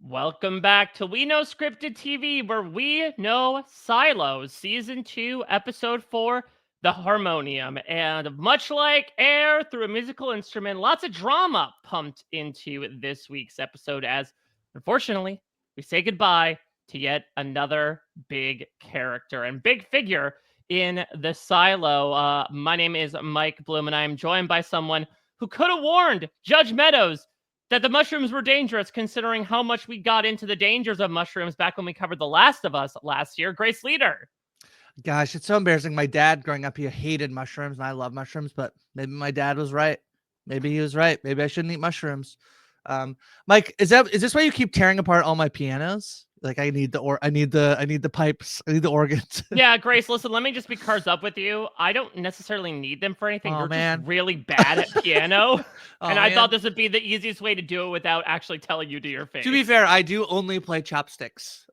Welcome back to We Know Scripted TV, where we know Silos, Season 2, Episode 4, The Harmonium. And much like air through a musical instrument, lots of drama pumped into this week's episode as, unfortunately, we say goodbye to yet another big character and big figure in the silo. My name is Mike Bloom, and I am joined by someone who could have warned Judge Meadows that the mushrooms were dangerous, considering how much we got into the dangers of mushrooms back when we covered The Last of Us last year. Grace Leeder. Gosh, it's so embarrassing. My dad growing up, he hated mushrooms, and I love mushrooms, but maybe my dad was right. Maybe he was right. Maybe I shouldn't eat mushrooms. Mike, is this why you keep tearing apart all my pianos? Like I need the pipes, I need the organs. Yeah, Grace, listen, let me just be cards up with you. I don't necessarily need them for anything. Oh, You're man. just really bad at piano. Oh, and I man. thought this would be the easiest way to do it without actually telling you to your face. To be fair, I do only play chopsticks.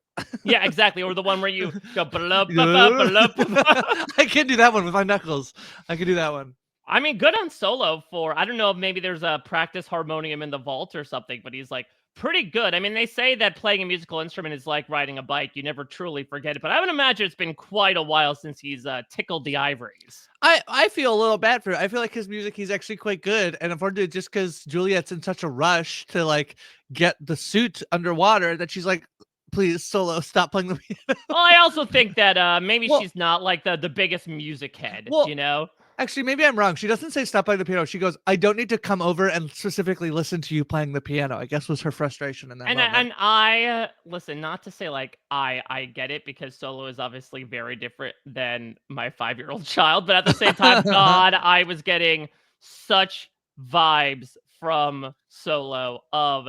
Yeah, exactly. Or the one where you go ba-la-ba-ba-ba-la-ba-ba. I can do that one with my knuckles. I can do that one. I mean, good on solo for, I don't know if maybe there's a practice harmonium in the vault or something, but he's like pretty good. I mean, they say that playing a musical instrument is like riding a bike. You never truly forget it, but I would imagine it's been quite a while since he's tickled the ivories. I feel a little bad for it. I feel like his music, he's actually quite good. And unfortunately, just because Juliette's in such a rush to like get the suit underwater that she's like, please, Solo, stop playing the piano. Well, I also think that maybe Well- she's not like the biggest music head, Well, you know? Actually, maybe I'm wrong. She doesn't say stop playing the piano. She goes, I don't need to come over and specifically listen to you playing the piano, I guess was her frustration in that moment. And I listen, not to say like I get it, because Solo is obviously very different than my 5-year-old child, but at the same time, God, I was getting such vibes from Solo of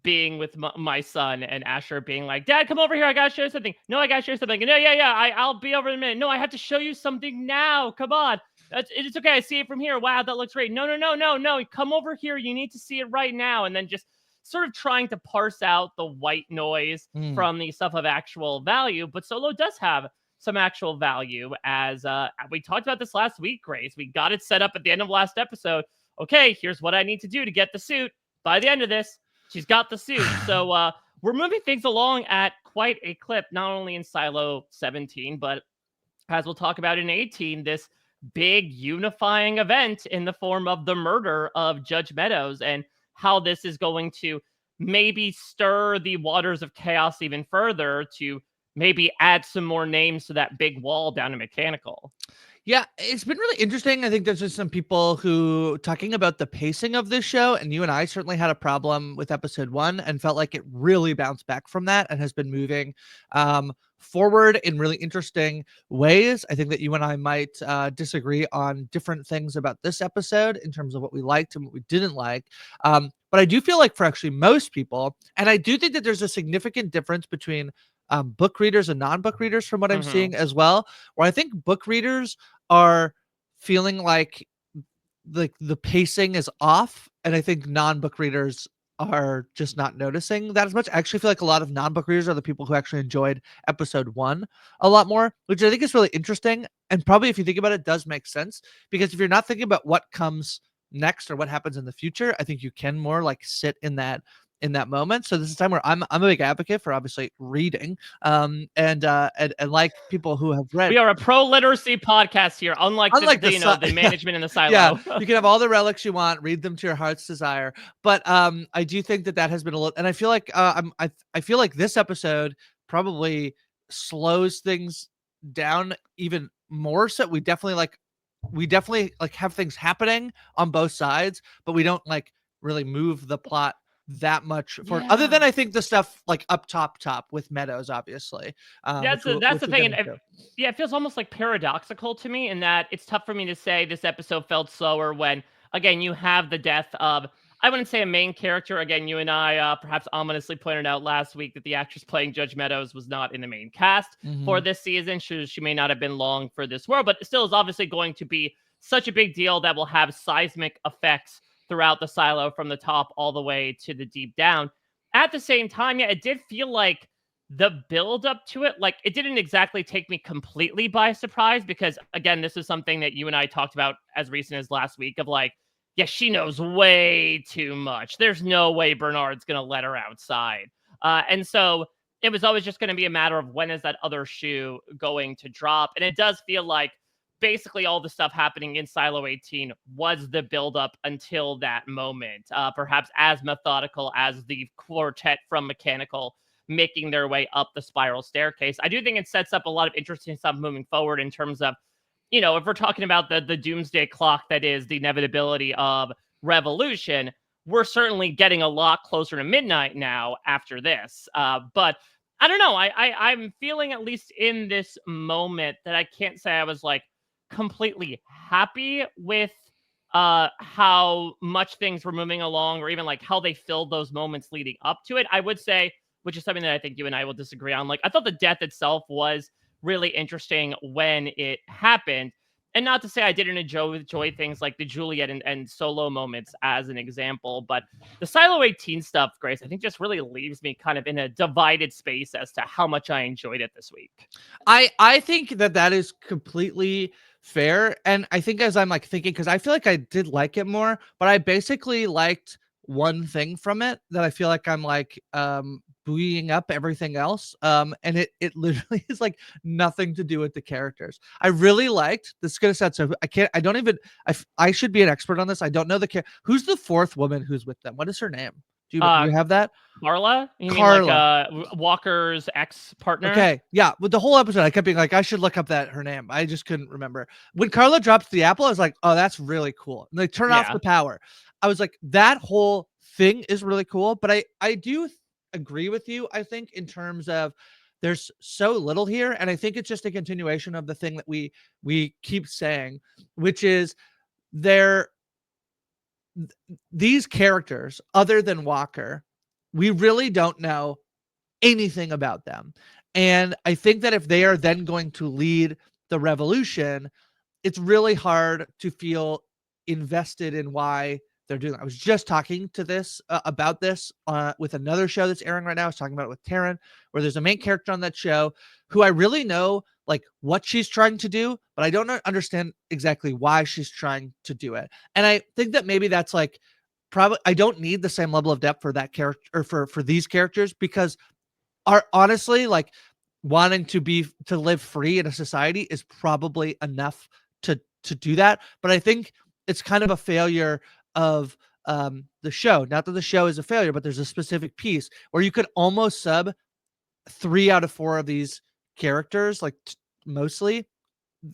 being with my son, and Asher being like, Dad, come over here, I gotta show you something. No, I gotta show you something. No, yeah, I'll be over in a minute. No, I have to show you something now. Come on. It's okay. I see it from here. Wow, that looks great. No. Come over here. You need to see it right now. And then just sort of trying to parse out the white noise from the stuff of actual value. But Solo does have some actual value, as we talked about this last week, Grace. We got it set up at the end of last episode. Okay, here's what I need to do to get the suit. By the end of this, she's got the suit. So we're moving things along at quite a clip, not only in Silo 17, but as we'll talk about in 18, this big unifying event in the form of the murder of Judge Meadows, and how this is going to maybe stir the waters of chaos even further to maybe add some more names to that big wall down in Mechanical. Yeah, it's been really interesting. I think there's just some people who talking about the pacing of this show, and you and I certainly had a problem with episode 1 and felt like it really bounced back from that and has been moving forward in really interesting ways. I think that you and I might disagree on different things about this episode in terms of what we liked and what we didn't like. But I do feel like for actually most people, and I do think that there's a significant difference between book readers and non-book readers from what I'm seeing as well, where I think book readers are feeling like the pacing is off, and I think non-book readers are just not noticing that as much. I actually feel like a lot of non-book readers are the people who actually enjoyed episode 1 a lot more, which I think is really interesting, and probably if you think about it, does make sense, because if you're not thinking about what comes next or what happens in the future, I think you can more like sit in that moment. So this is a time where I'm a big advocate for obviously reading, and like people who have read. We are a pro literacy podcast here, unlike the management in the silo. Yeah, you can have all the relics you want, read them to your heart's desire. But I do think that has been a little, and I feel like I feel like this episode probably slows things down even more. So we definitely have things happening on both sides, but we don't like really move the plot that much forward, other than I think the stuff like up top with Meadows, obviously. That's the thing. And it feels almost like paradoxical to me in that it's tough for me to say this episode felt slower when, again, you have the death of, I wouldn't say a main character. Again, you and I perhaps ominously pointed out last week that the actress playing Judge Meadows was not in the main cast for this season. She may not have been long for this world, but still is obviously going to be such a big deal that will have seismic effects throughout the silo from the top all the way to the deep down. At the same time, yeah, it did feel like the build up to it, like it didn't exactly take me completely by surprise, because again, this is something that you and I talked about as recent as last week of like, yeah, she knows way too much. There's no way Bernard's going to let her outside And so it was always just going to be a matter of when is that other shoe going to drop. And it does feel like basically all the stuff happening in Silo 18 was the buildup until that moment, perhaps as methodical as the quartet from Mechanical making their way up the spiral staircase. I do think it sets up a lot of interesting stuff moving forward in terms of, if we're talking about the doomsday clock that is the inevitability of revolution, we're certainly getting a lot closer to midnight now after this. But I don't know. I'm feeling, at least in this moment, that I can't say I was like completely happy with how much things were moving along, or even like how they filled those moments leading up to it. I would say, which is something that I think you and I will disagree on, like I thought the death itself was really interesting when it happened. And not to say I didn't enjoy things like the Juliette and Solo moments as an example, but the Silo 18 stuff, Grace, I think just really leaves me kind of in a divided space as to how much I enjoyed it this week. I think that is completely fair. And I think, as I'm like thinking, because I feel like I did like it more, but I basically liked one thing from it that I feel like I'm like buoying up everything else. And it literally is like nothing to do with the characters. I really liked this. Is gonna sound so I don't even I should be an expert on this. I don't know who's the fourth woman who's with them. What is her name? Do you have that? Carla? You Carla. mean like Walker's ex-partner? Okay, yeah. With the whole episode, I kept being like, I should look up her name. I just couldn't remember. When Carla drops the apple, I was like, oh, that's really cool. And they turn off the power. I was like, that whole thing is really cool. But I do agree with you, I think, in terms of there's so little here. And I think it's just a continuation of the thing that we keep saying, which is these characters, other than Walker, we really don't know anything about them. And I think that if they are then going to lead the revolution, it's really hard to feel invested in why they're doing that. I was just talking to this about this with another show that's airing right now. I was talking about it with Taryn, where there's a main character on that show who I really know like what she's trying to do, but I don't understand exactly why she's trying to do it. And I think that maybe that's like probably I don't need the same level of depth for that character or for these characters, because are honestly like wanting to live free in a society is probably enough to do that. But I think it's kind of a failure of the show. Not that the show is a failure, but there's a specific piece where you could almost sub 3 out of 4 of these characters, like mostly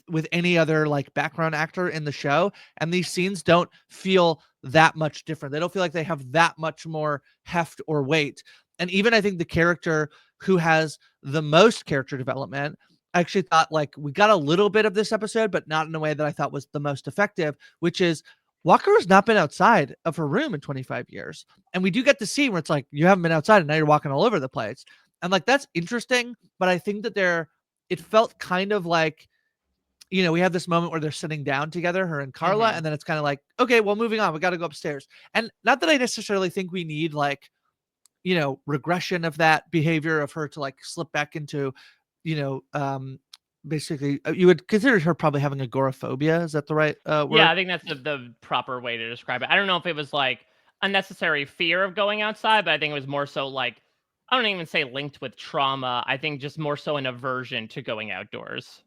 with any other like background actor in the show, and these scenes don't feel that much different. They don't feel like they have that much more heft or weight. And even I think the character who has the most character development, I actually thought like we got a little bit of this episode, but not in a way that I thought was the most effective, which is Walker has not been outside of her room in 25 years. And we do get the scene where it's like, you haven't been outside and now you're walking all over the place. And like, that's interesting. But I think that it felt kind of like, we have this moment where they're sitting down together, her and Carla, and then it's kind of like, okay, well, moving on. We got to go upstairs. And not that I necessarily think we need like, regression of that behavior of her to like slip back into, basically you would consider her probably having agoraphobia. Is that the right word? Yeah, I think that's the proper way to describe it. I don't know if it was like unnecessary fear of going outside, but I think it was more so like, I don't even say linked with trauma. I think just more so an aversion to going outdoors.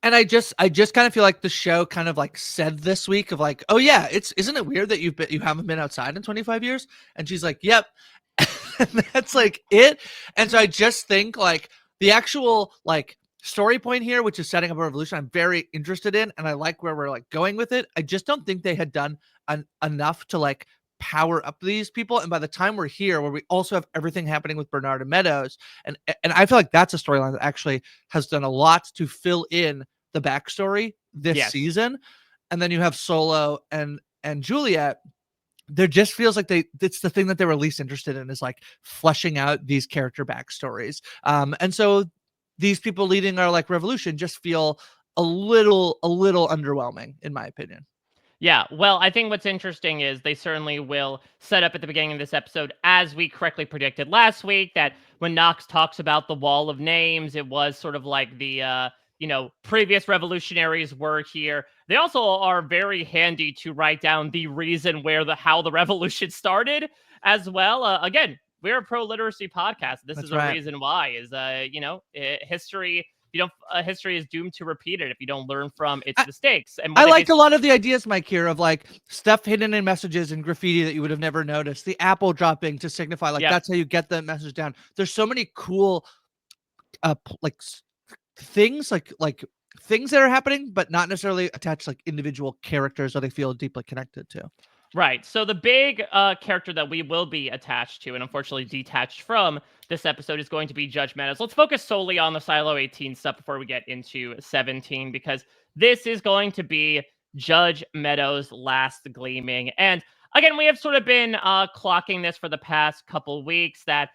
And I just kind of feel like the show kind of like said this week of like, oh yeah, isn't it weird that you haven't been outside in 25 years? And she's like, yep. And that's like it. And so I just think like the actual like story point here, which is setting up a revolution, I'm very interested in, and I like where we're like going with it. I just don't think they had done enough to like power up these people. And by the time we're here, where we also have everything happening with Bernard and Meadows, and I feel like that's a storyline that actually has done a lot to fill in the backstory this season. And then you have Solo and Juliette. There just feels like it's the thing that they were least interested in, is like fleshing out these character backstories. And so these people leading our like revolution just feel a little underwhelming, in my opinion. Yeah, well, I think what's interesting is they certainly will set up at the beginning of this episode, as we correctly predicted last week, that when Knox talks about the wall of names, it was sort of like the previous revolutionaries were here. They also are very handy to write down the reason how the revolution started as well. Again, we're a pro literacy podcast. This That's is a right. reason why is, history. You don't history is doomed to repeat it if you don't learn from its mistakes. And I like a lot of the ideas, Mike, here of like stuff hidden in messages and graffiti that you would have never noticed. The apple dropping to signify like that's how you get the message down. There's so many cool things like things that are happening, but not necessarily attached like individual characters that I feel deeply connected to. Right. So the big character that we will be attached to and unfortunately detached from this episode is going to be Judge Meadows. Let's focus solely on the Silo 18 stuff before we get into 17, because this is going to be Judge Meadows' last gleaming. And again, we have sort of been clocking this for the past couple weeks that,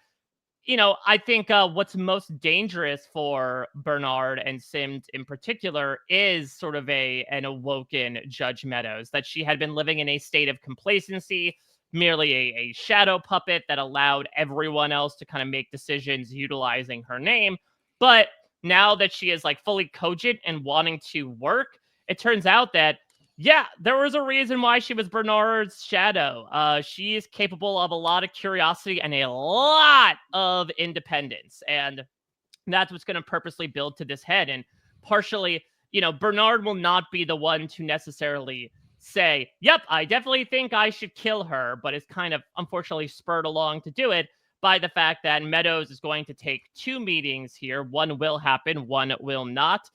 I think what's most dangerous for Bernard and Sims in particular is sort of an awoken Judge Meadows, that she had been living in a state of complacency, merely a shadow puppet that allowed everyone else to kind of make decisions utilizing her name. But now that she is like fully cogent and wanting to work, it turns out that yeah, there was a reason why she was Bernard's shadow. She is capable of a lot of curiosity and a lot of independence. And that's what's going to purposely build to this head. And partially, Bernard will not be the one to necessarily say, yep, I definitely think I should kill her, but is kind of unfortunately spurred along to do it by the fact that Meadows is going to take 2 meetings here. One will happen, one will not.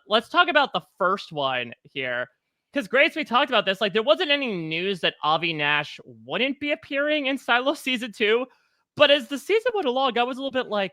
Let's talk about the first one here. Because Grace, we talked about this. Like, there wasn't any news that Avi Nash wouldn't be appearing in Silo season 2, but as the season went along, I was a little bit like,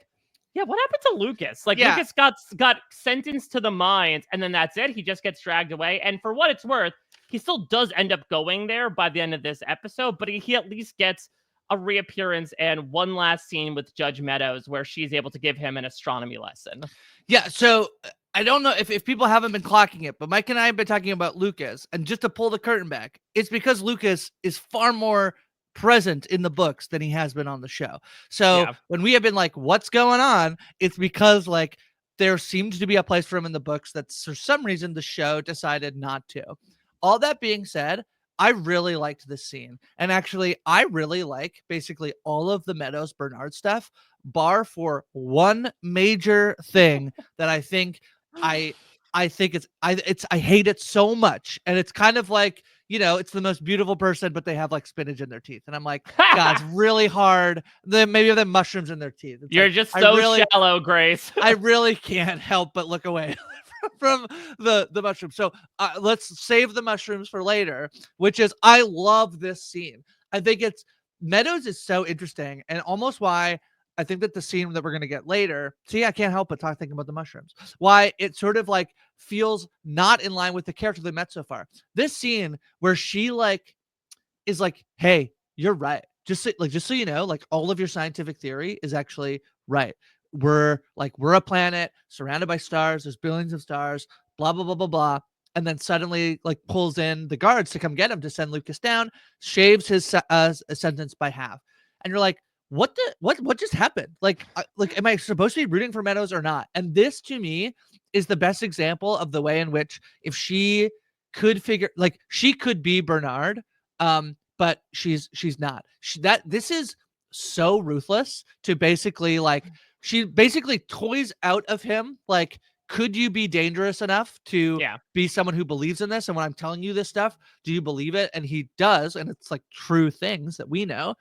yeah, what happened to Lucas? Like, Lucas got sentenced to the mines, and then that's it. He just gets dragged away. And for what it's worth, he still does end up going there by the end of this episode, but he at least gets a reappearance and one last scene with Judge Meadows where she's able to give him an astronomy lesson. Yeah, so I don't know if people haven't been clocking it, but Mike and I have been talking about Lucas, and just to pull the curtain back, it's because Lucas is far more present in the books than he has been on the show. So when we have been like, what's going on? It's because like there seemed to be a place for him in the books that for some reason the show decided not to. All that being said, I really liked this scene. And actually, I really like basically all of the Meadows Bernard stuff, bar for one major thing that I think I hate it so much. And it's kind of like, it's the most beautiful person, but they have like spinach in their teeth. And I'm like, God, it's really hard. Then maybe they have mushrooms in their teeth. It's You're like, just so shallow, Grace. I really can't help but look away from the mushrooms. So let's save the mushrooms for later, which is I love this scene. I think Meadows is so interesting, and almost why I think that the scene that we're going to get later, see, I can't help but thinking about the mushrooms, why it sort of like feels not in line with the character they met so far. This scene where she like is like, hey, you're right. Just so you know, like all of your scientific theory is actually right. We're a planet surrounded by stars. There's billions of stars, blah, blah, blah, blah, blah. And then suddenly like pulls in the guards to come get him to send Lucas down, shaves his sentence by half. And you're like, what just happened? Like, am I supposed to be rooting for Meadows or not? And this to me is the best example of the way in which if she could she could be Bernard, but she's not. This is so ruthless to basically like, she basically toys out of him. Like, could you be dangerous enough to be someone who believes in this? And when I'm telling you this stuff, do you believe it? And he does. And it's like true things that we know.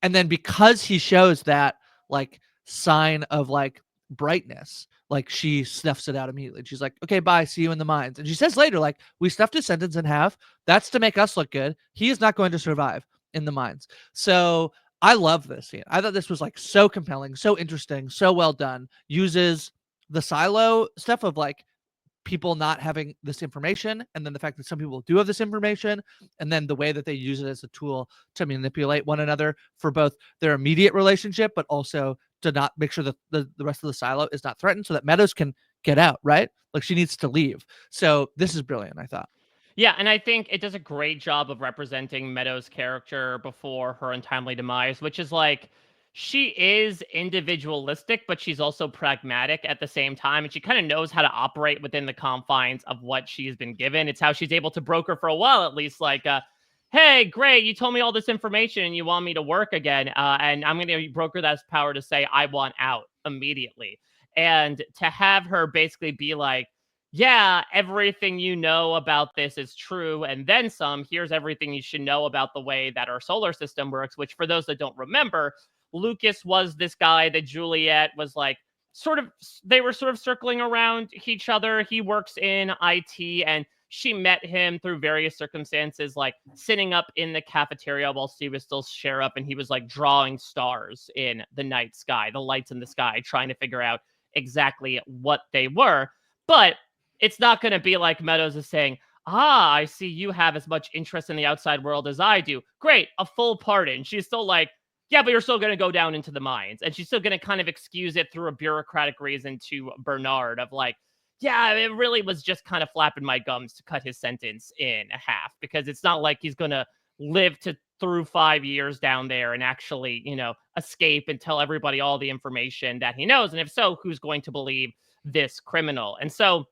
And then because he shows that like sign of like brightness, like she snuffs it out immediately. She's like, okay, bye. See you in the mines. And she says later, like, we stuffed his sentence in half. That's to make us look good. He is not going to survive in the mines. So I love this scene. I thought this was like so compelling, so interesting, so well done. Uses the silo stuff of like people not having this information, and then the fact that some people do have this information, and then the way that they use it as a tool to manipulate one another for both their immediate relationship, but also to not make sure that the rest of the silo is not threatened so that Meadows can get out, right? Like she needs to leave. So this is brilliant, I thought. Yeah, and I think it does a great job of representing Meadows' character before her untimely demise, which is like, she is individualistic, but she's also pragmatic at the same time. And she kind of knows how to operate within the confines of what she's been given. It's how she's able to broker for a while, at least, like, hey, great, you told me all this information and you want me to work again, and I'm going to broker that power to say I want out immediately. And to have her basically be like, yeah, everything you know about this is true, and then some. Here's everything you should know about the way that our solar system works, which for those that don't remember, Lucas was this guy that Juliette was like, they were sort of circling around each other. He works in IT, and she met him through various circumstances, like sitting up in the cafeteria while she was still sheriff, and he was like drawing stars in the night sky, the lights in the sky, trying to figure out exactly what they were. But it's not going to be like Meadows is saying, I see you have as much interest in the outside world as I do. Great, a full pardon. She's still like, yeah, but you're still going to go down into the mines. And she's still going to kind of excuse it through a bureaucratic reason to Bernard of like, yeah, it really was just kind of flapping my gums to cut his sentence in half, because it's not like he's going to live to through 5 years down there and actually, escape and tell everybody all the information that he knows. And if so, who's going to believe this criminal? And so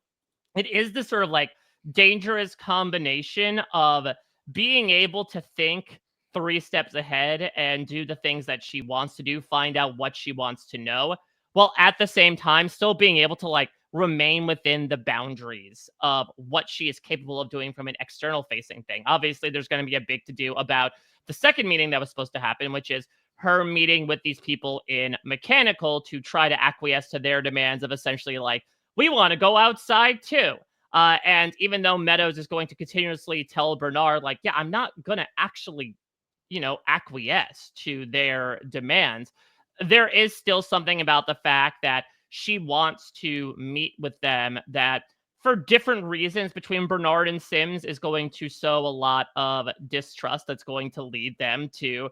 it is this sort of like dangerous combination of being able to think 3 steps ahead and do the things that she wants to do, find out what she wants to know, while at the same time still being able to like remain within the boundaries of what she is capable of doing from an external facing thing. Obviously, there's going to be a big to do about the second meeting that was supposed to happen, which is her meeting with these people in mechanical to try to acquiesce to their demands of essentially like, we want to go outside too. And even though Meadows is going to continuously tell Bernard, like, yeah, I'm not going to actually, acquiesce to their demands, there is still something about the fact that she wants to meet with them that, for different reasons between Bernard and Sims, is going to sow a lot of distrust that's going to lead them to,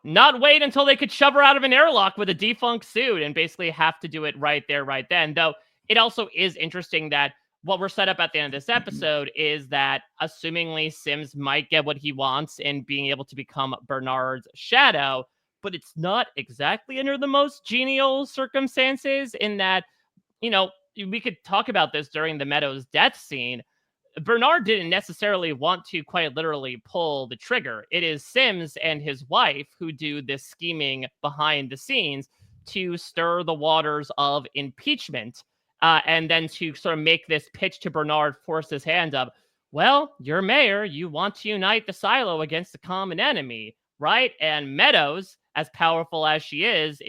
not wait until they could shove her out of an airlock with a defunct suit and basically have to do it right there, right then. Though it also is interesting that what we're set up at the end of this episode is that, assumingly, Sims might get what he wants in being able to become Bernard's shadow, but it's not exactly under the most genial circumstances, in that, we could talk about this during the Meadows death scene. Bernard didn't necessarily want to quite literally pull the trigger. It is Sims and his wife who do this scheming behind the scenes to stir the waters of impeachment, and then to sort of make this pitch to Bernard, force his hand up. Well, you're mayor. You want to unite the silo against the common enemy, right? And Meadows, as powerful as she is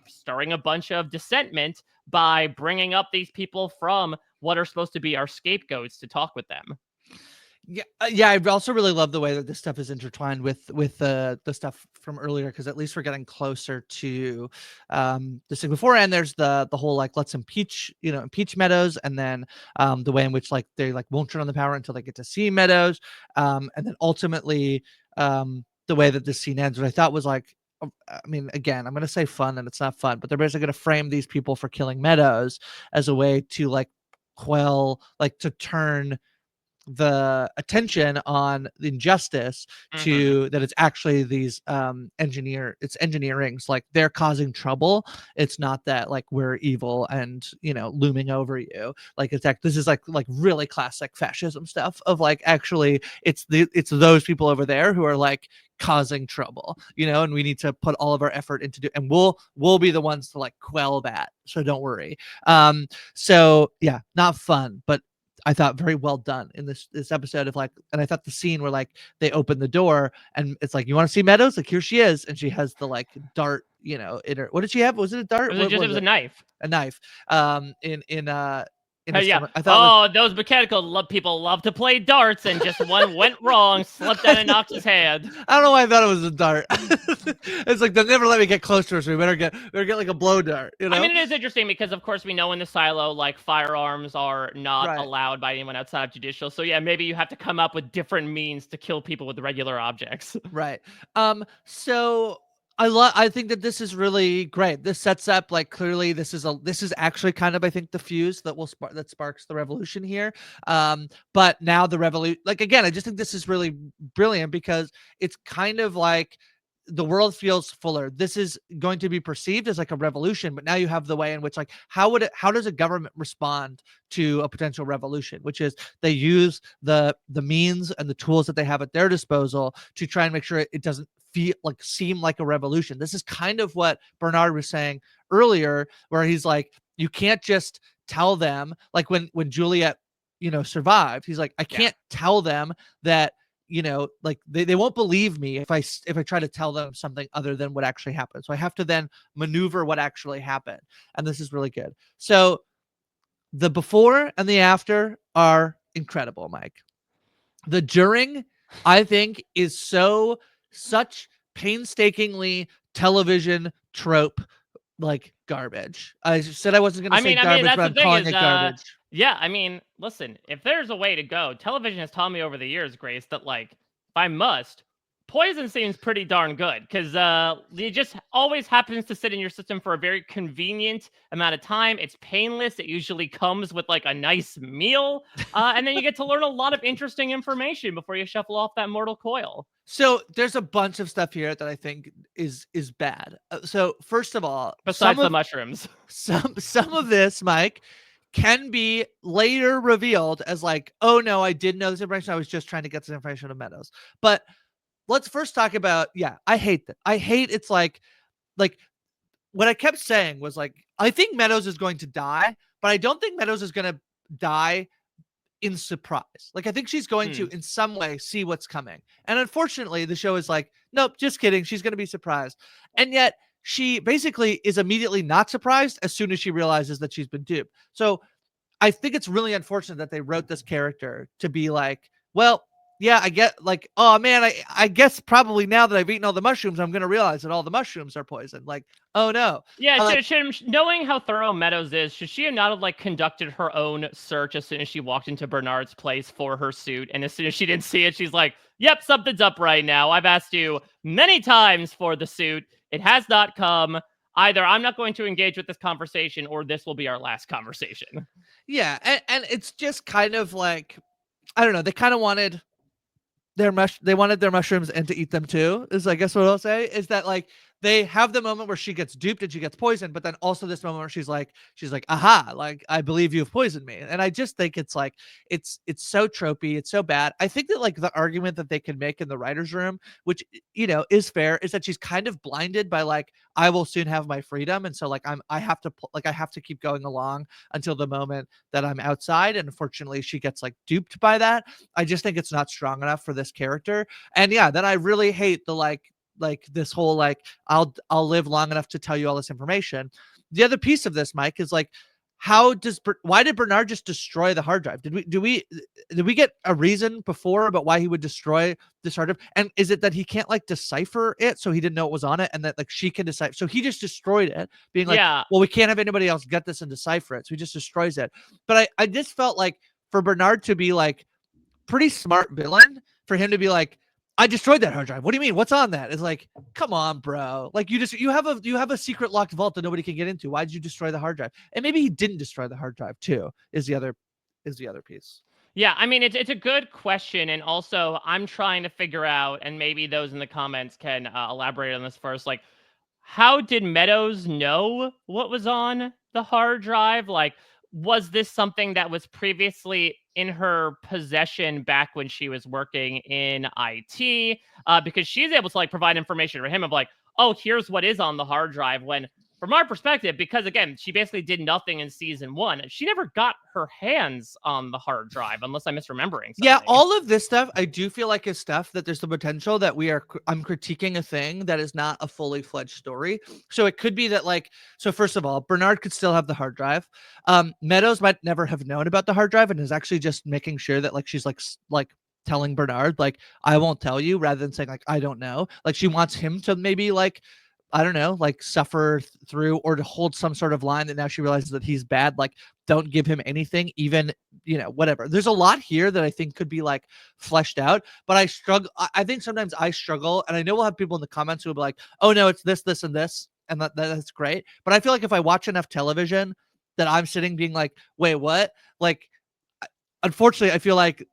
stirring a bunch of dissentment by bringing up these people from what are supposed to be our scapegoats to talk with them. Yeah. I also really love the way that this stuff is intertwined with the stuff from earlier, because at least we're getting closer to this thing before. And there's the whole like, let's impeach Meadows, and then the way in which like they like won't turn on the power until they get to see Meadows, and then ultimately the way that this scene ends, which I thought was like, I mean, again, I'm going to say fun, and it's not fun, but they're basically going to frame these people for killing Meadows as a way to like quell, like to turn the attention on the injustice to that it's actually these engineering's like they're causing trouble. It's not that like we're evil and looming over you. Like it's this is like really classic fascism stuff of like, actually it's those people over there who are like causing trouble, and we need to put all of our effort into and we'll be the ones to like quell that, so don't worry. So yeah, not fun, but I thought very well done in this episode of like, and I thought the scene where like they open the door and it's like, you want to see Meadows? Like, here she is. And she has the like dart, in her, what did she have? Was it a dart? It was a knife. A knife. Yeah. I thought those mechanical people love to play darts, and just one went wrong, slipped out of Knox's hand. I don't know why I thought it was a dart. It's like, they'll never let me get close to her, so we better get like a blow dart. I mean, it is interesting because, of course, we know in the silo, like, firearms are not allowed by anyone outside of judicial. So yeah, maybe you have to come up with different means to kill people with regular objects. Right. So I think that this is really great. This sets up like, clearly this is actually kind of, I think, the fuse that that sparks the revolution here. But now the revolution, like, again, I just think this is really brilliant because it's kind of like the world feels fuller. This is going to be perceived as like a revolution, but now you have the way in which like how does a government respond to a potential revolution, which is they use the means and the tools that they have at their disposal to try and make sure it doesn't seem like a revolution. This is kind of what Bernard was saying earlier, where he's like, you can't just tell them, like when Juliette, survived, he's like, I can't tell them that, like they won't believe me if I try to tell them something other than what actually happened. So I have to then maneuver what actually happened. And this is really good. So the before and the after are incredible, Mike. The during, I think, is such painstakingly television trope, like garbage. I said I wasn't going to say garbage, that's but I'm calling it garbage. Yeah, I mean, listen, if there's a way to go, television has taught me over the years, Grace, that like, if I must, poison seems pretty darn good because it just always happens to sit in your system for a very convenient amount of time. It's painless. It usually comes with like a nice meal, and then you get to learn a lot of interesting information before you shuffle off that mortal coil. So there's a bunch of stuff here that I think is bad. So first of all, besides the mushrooms, some of this, Mike, can be later revealed as like, oh no, I did know this information. I was just trying to get this information to Meadows. But let's first talk about, I hate that. I hate it's like what I kept saying was like, I think Meadows is going to die, but I don't think Meadows is going to die in surprise. Like, I think she's going to, in some way, see what's coming. And unfortunately, the show is like, nope, just kidding. She's going to be surprised. And yet she basically is immediately not surprised as soon as she realizes that she's been duped. So I think it's really unfortunate that they wrote this character to be like, well, yeah, I get like, oh man, I guess probably now that I've eaten all the mushrooms, I'm going to realize that all the mushrooms are poison. Like, oh no. Yeah, knowing how thorough Meadows is, should she have not have like conducted her own search as soon as she walked into Bernard's place for her suit? And as soon as she didn't see it, she's like, yep, something's up right now. I've asked you many times for the suit. It has not come. Either I'm not going to engage with this conversation or this will be our last conversation. Yeah, and it's just kind of like, I don't know, they kind of wanted their mushrooms and to eat them too, is I guess what I'll say, is that like they have the moment where she gets duped and she gets poisoned, but then also this moment where she's like, aha, like, I believe you've poisoned me. And I just think it's like, it's so tropey. It's so bad. I think that like the argument that they can make in the writer's room, which, is fair, is that she's kind of blinded by like, I will soon have my freedom. And so like, I have to keep going along until the moment that I'm outside. And unfortunately she gets like duped by that. I just think it's not strong enough for this character. And yeah, then I really hate the like this whole like, I'll live long enough to tell you all this information. The other piece of this, Mike, is like, why did Bernard just destroy the hard drive? Did we get a reason before about why he would destroy this hard drive? And is it that he can't like decipher it, so he didn't know it was on it, and that like she can decipher? So he just destroyed it, being like, well, we can't have anybody else get this and decipher it, so he just destroys it. But I just felt like for Bernard to be like pretty smart villain, for him to be like, I destroyed that hard drive. What do you mean? What's on that? It's like, come on, bro. Like you have a secret locked vault that nobody can get into. Why did you destroy the hard drive? And maybe he didn't destroy the hard drive too, is the other piece. Yeah, I mean, it's a good question. And also I'm trying to figure out, and maybe those in the comments can elaborate on this first. Like, how did Meadows know what was on the hard drive? Like, was this something that was previously in her possession back when she was working in IT? Because she's able to like provide information for him of like, oh, here's what is on the hard drive. When from our perspective, because again, she basically did nothing in season 1. She never got her hands on the hard drive, unless I'm misremembering something. Yeah, all of this stuff, I do feel like is stuff that there's the potential that I'm critiquing a thing that is not a fully fledged story. So it could be that like, so first of all, Bernard could still have the hard drive. Meadows might never have known about the hard drive and is actually just making sure that like she's like telling Bernard, like, I won't tell you, rather than saying like, I don't know. Like she wants him to maybe like, I don't know, like suffer through or to hold some sort of line that now she realizes that he's bad. Like, don't give him anything, even, whatever. There's a lot here that I think could be like fleshed out, but I struggle. I think sometimes I struggle, and I know we'll have people in the comments who will be like, oh no, it's this, this, and this. And that's great. But I feel like if I watch enough television that I'm sitting being like, wait, what? Like, unfortunately, I feel like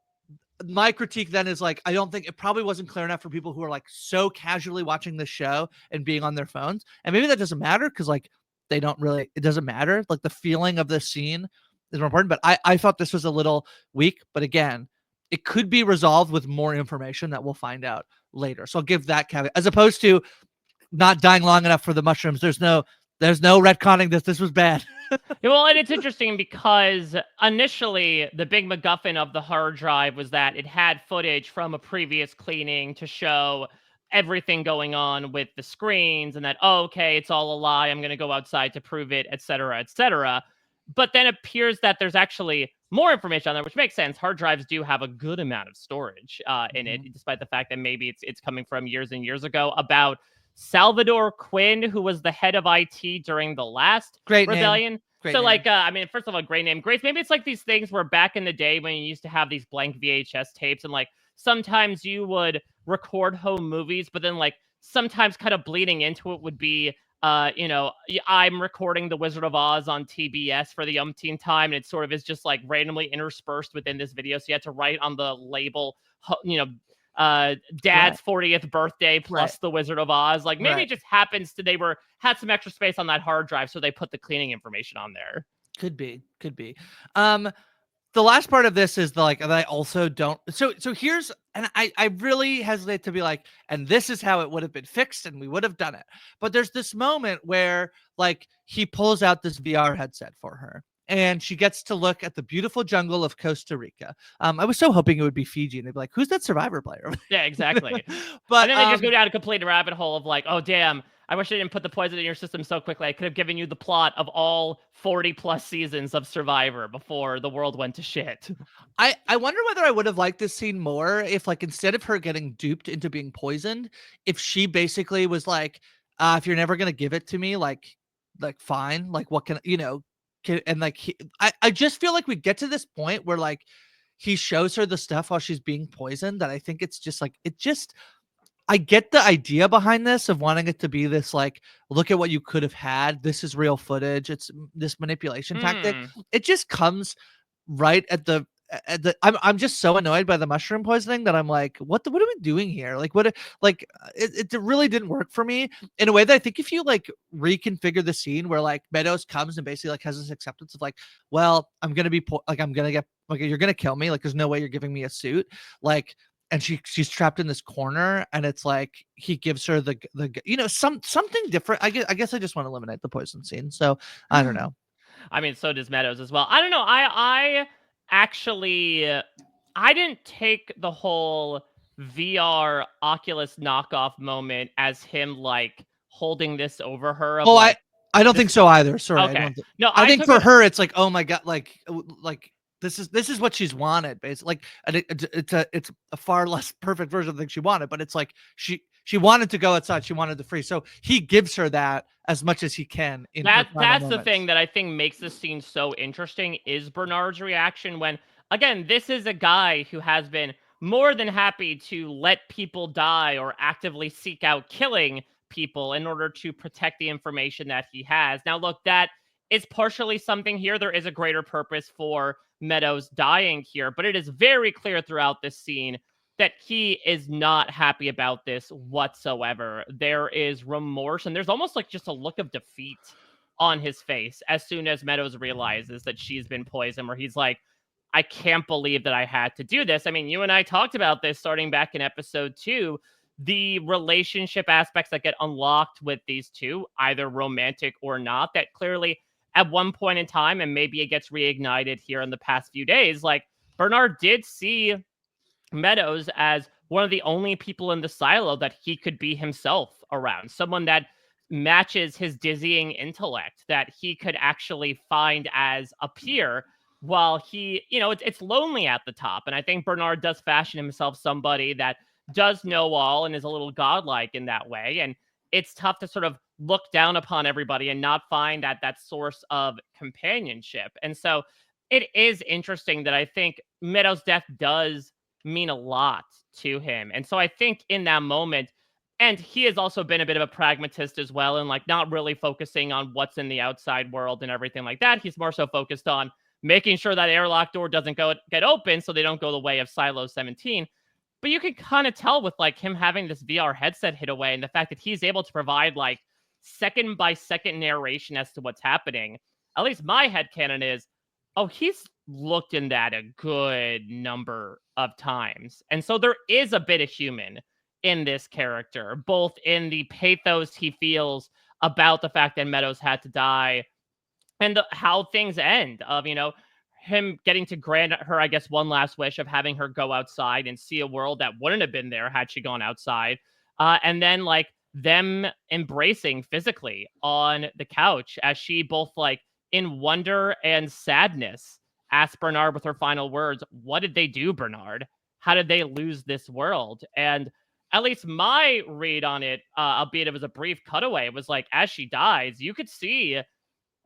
my critique then is like, I don't think it probably wasn't clear enough for people who are like so casually watching the show and being on their phones. And maybe that doesn't matter because like they don't really, it doesn't matter. Like the feeling of the scene is more important. But I thought this was a little weak. But again, it could be resolved with more information that we'll find out later. So I'll give that caveat as opposed to not dying long enough for the mushrooms. There's no retconning this. This was bad. Well, and it's interesting because initially the big MacGuffin of the hard drive was that it had footage from a previous cleaning to show everything going on with the screens and that, oh, okay, it's all a lie. I'm going to go outside to prove it, et cetera, et cetera. But then it appears that there's actually more information on there, which makes sense. Hard drives do have a good amount of storage in it, despite the fact that maybe it's coming from years and years ago about Salvador Quinn, who was the head of IT during the last Great rebellion. Name. Great so, name. like, I mean, first of all, great name. Grace, maybe it's like these things where back in the day when you used to have these blank VHS tapes and, like, sometimes you would record home movies, but then, like, sometimes kind of bleeding into it would be, I'm recording The Wizard of Oz on TBS for the umpteenth time, and it sort of is just, like, randomly interspersed within this video. So you had to write on the label, dad's 40th birthday plus The Wizard of Oz. Like maybe it just happens to had some extra space on that hard drive, so they put the cleaning information on there. Could be. The last part of this is that I also don't. So here's, and I really hesitate to be like, and this is how it would have been fixed, and we would have done it. But there's this moment where like he pulls out this VR headset for her, and she gets to look at the beautiful jungle of Costa Rica. I was so hoping it would be Fiji, and they'd be like, "Who's that Survivor player?" Yeah, exactly. But and then they just go down a complete rabbit hole of like, "Oh damn, I wish I didn't put the poison in your system so quickly. I could have given you the plot of all 40 plus seasons of Survivor before the world went to shit." I wonder whether I would have liked this scene more if, like, instead of her getting duped into being poisoned, if she basically was like, "If you're never gonna give it to me, like fine. Like, what can and like I just feel like we get to this point where like he shows her the stuff while she's being poisoned that I think it's just like I get the idea behind this of wanting it to be this like, look at what you could have had. This is real footage. It's this manipulation tactic. It just comes right at the I'm just so annoyed by the mushroom poisoning that I'm like, what are we doing here? Like, it really didn't work for me in a way that I think if you like reconfigure the scene where like Meadows comes and basically like has this acceptance of like, well, I'm gonna be I'm gonna get like, you're gonna kill me, like there's no way you're giving me a suit, like, and she's trapped in this corner, and it's like he gives her the something different. I guess I just want to eliminate the poison scene. So I don't know. I mean, so does Meadows as well. I don't know. I actually I didn't take the whole VR Oculus knockoff moment as him like holding this over her. I don't think so either. Sorry. Okay. I think for her it's like, oh my god, like this is what she's wanted, basically. Like, it's a far less perfect version of the thing she wanted, but it's like she wanted to go outside, she wanted to free, so he gives her that as much as he can. That's the thing that I think makes this scene so interesting is Bernard's reaction when, again, this is a guy who has been more than happy to let people die or actively seek out killing people in order to protect the information that he has. Now, look, that is partially something here. There is a greater purpose for Meadows dying here, but it is very clear throughout this scene that he is not happy about this whatsoever. There is remorse, and there's almost like just a look of defeat on his face as soon as Meadows realizes that she's been poisoned, where he's like, I can't believe that I had to do this. I mean, you and I talked about this starting back in episode 2, the relationship aspects that get unlocked with these two, either romantic or not, that clearly at one point in time, and maybe it gets reignited here in the past few days, like Bernard did see Meadows as one of the only people in the silo that he could be himself around, someone that matches his dizzying intellect, that he could actually find as a peer while he, it's lonely at the top. And I think Bernard does fashion himself somebody that does know all and is a little godlike in that way. And it's tough to sort of look down upon everybody and not find that source of companionship. And so it is interesting that I think Meadows' death does mean a lot to him. And so I think in that moment, and he has also been a bit of a pragmatist as well, and like not really focusing on what's in the outside world and everything like that. He's more so focused on making sure that airlock door doesn't get open so they don't go the way of Silo 17. But you can kind of tell with like him having this VR headset hid away and the fact that he's able to provide like second by second narration as to what's happening. At least my headcanon is, oh, he's looked in that a good number of times. And so there is a bit of human in this character, both in the pathos he feels about the fact that Meadows had to die and how things end of, him getting to grant her, I guess, one last wish of having her go outside and see a world that wouldn't have been there had she gone outside. And then like them embracing physically on the couch as she both like in wonder and sadness asked Bernard with her final words, what did they do, Bernard? How did they lose this world? And at least my read on it, albeit it was a brief cutaway, was like as she dies, you could see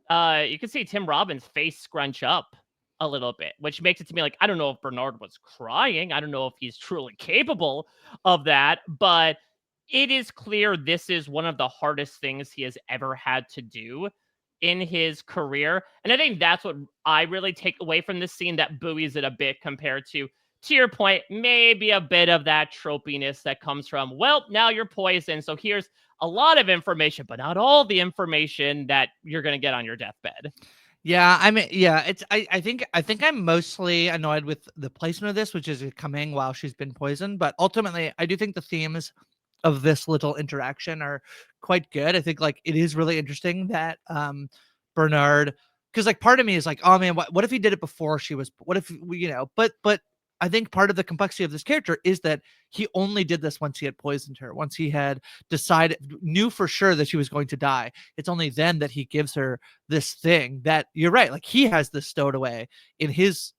Tim Robbins' face scrunch up a little bit, which makes it to me like, I don't know if Bernard was crying. I don't know if he's truly capable of that, but it is clear this is one of the hardest things he has ever had to do in his career. And I think that's what I really take away from this scene that buoys it a bit compared to your point, maybe a bit of that tropiness that comes from, well, now you're poisoned. So here's a lot of information, but not all the information that you're going to get on your deathbed. Yeah, I mean, yeah, it's I think I'm mostly annoyed with the placement of this, which is coming while she's been poisoned. But ultimately, I do think the themes of this little interaction are quite good. I think like it is really interesting that Bernard, because like part of me is like, oh man, what if he did it before she was? What if But I think part of the complexity of this character is that he only did this once he had poisoned her, once he had knew for sure that she was going to die. It's only then that he gives her this thing that you're right. Like he has this stowed away in his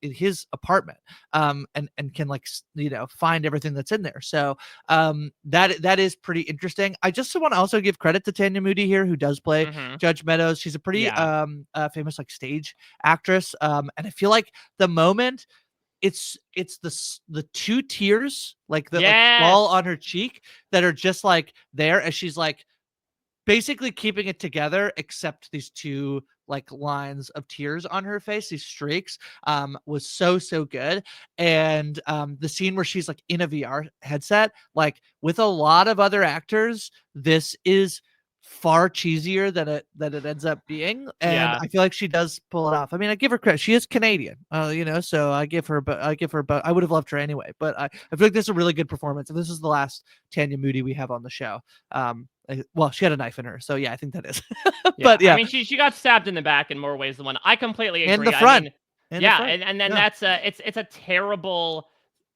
apartment, and can like, find everything that's in there. So that is pretty interesting. I just want to also give credit to Tanya Moody here, who does play Judge Meadows. She's a pretty famous like stage actress. And I feel like the moment it's the two tears like that like fall on her cheek that are just like there as she's like basically keeping it together, except these two like lines of tears on her face, these streaks, was so good. And the scene where she's like in a VR headset, like with a lot of other actors, this is far cheesier than it ends up being, and I feel like she does pull it off. I mean, I give her credit. She is Canadian, so I give her, but I would have loved her anyway. But I feel like this is a really good performance, and this is the last Tanya Moody we have on the show. Well, she had a knife in her, so yeah, I think that is. But yeah, I mean, she got stabbed in the back in more ways than one. I completely agree. And the front. And then that's it's a terrible